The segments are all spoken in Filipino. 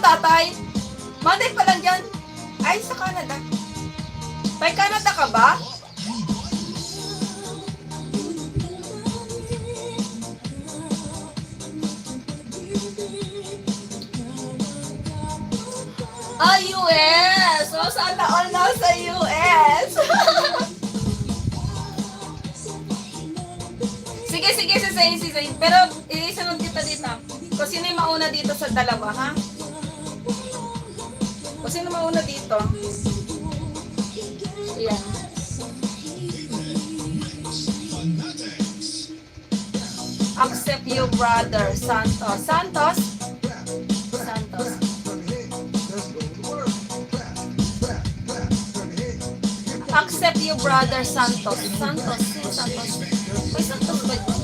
tatay? Monday pa lang yan. Ay, sa Canada. May Canada ka ba? US! So, sana all na sa US! Sige, si Zane. Pero, isunod kita dito. Kung sino yung mauna dito sa dalawa, ha? Kung sino mauna dito? Ayan. Accept you, brother. Santos. Accept you, brother Santos. May Santos ba yun?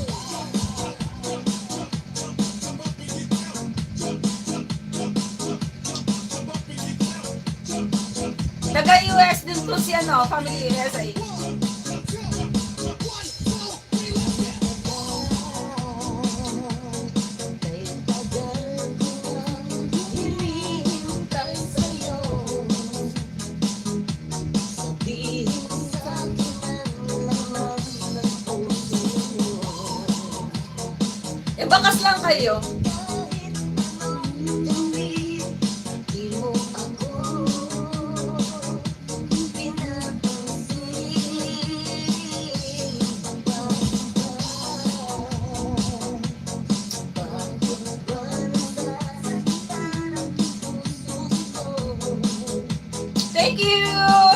Taga-US din po si family USA. Bakas lang kayo. Thank you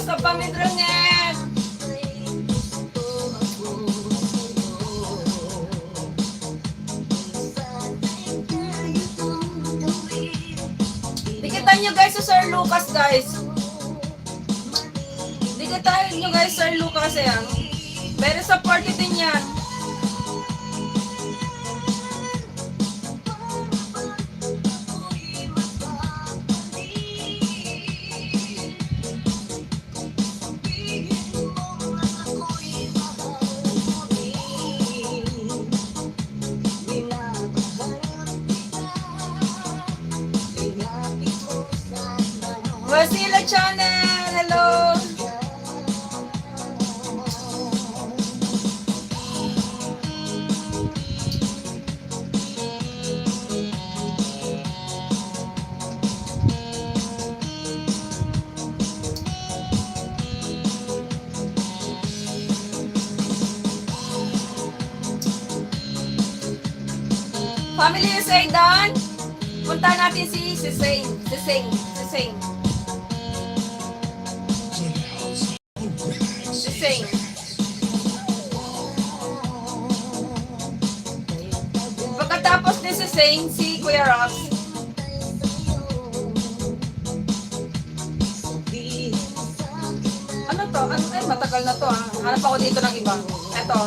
sa pamidranget. Dikitan nyo guys sa Sir Lucas guys. Dikitan nyo guys Sir Lucas yan. Very supportive din yan. Wasila Channel, hello! Family USA done? Punta natin si Zane. Pagkatapos ni si Zane, si Kuya Rox. Ano to? Ay, matagal na to ha. Hanap ako dito ng iba. Eto.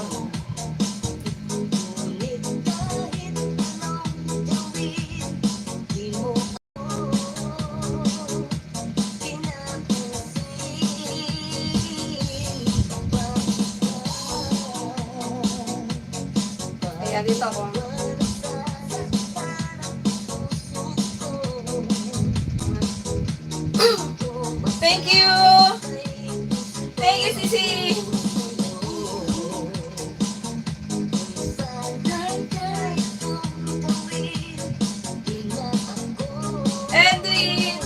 Ayan, dito ako. Thank you! Thank you, Sisi! Edwin!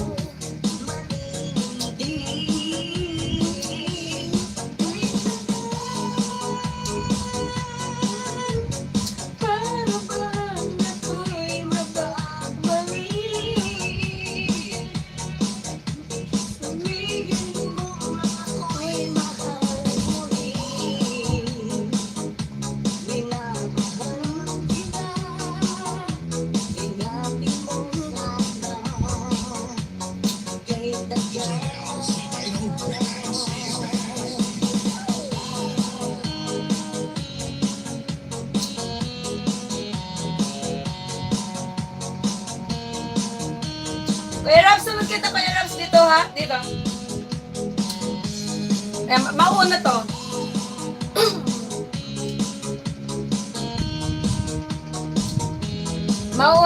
Kuya Rabs, sunod kita Kuya Rabs dito ha. Dito. Mauna to. Mauna.